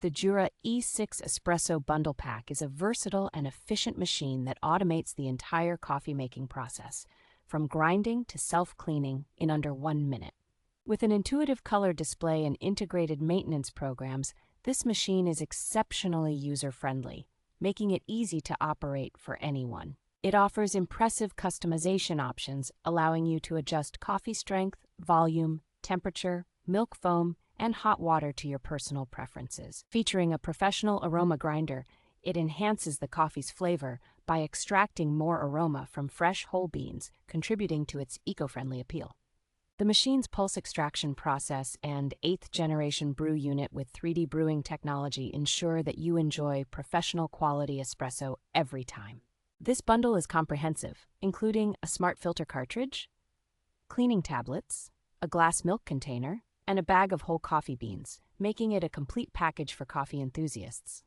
The Jura E6 Espresso Bundle Pack is a versatile and efficient machine that automates the entire coffee-making process, from grinding to self-cleaning in under 1 minute. With an intuitive color display and integrated maintenance programs, this machine is exceptionally user-friendly, making it easy to operate for anyone. It offers impressive customization options, allowing you to adjust coffee strength, volume, temperature, milk foam, and hot water to your personal preferences. Featuring a professional aroma grinder, it enhances the coffee's flavor by extracting more aroma from fresh whole beans, contributing to its eco-friendly appeal. The machine's pulse extraction process and 8th-generation brew unit with 3D brewing technology ensure that you enjoy professional quality espresso every time. This bundle is comprehensive, including a smart filter cartridge, cleaning tablets, a glass milk container, and a bag of whole coffee beans, making it a complete package for coffee enthusiasts.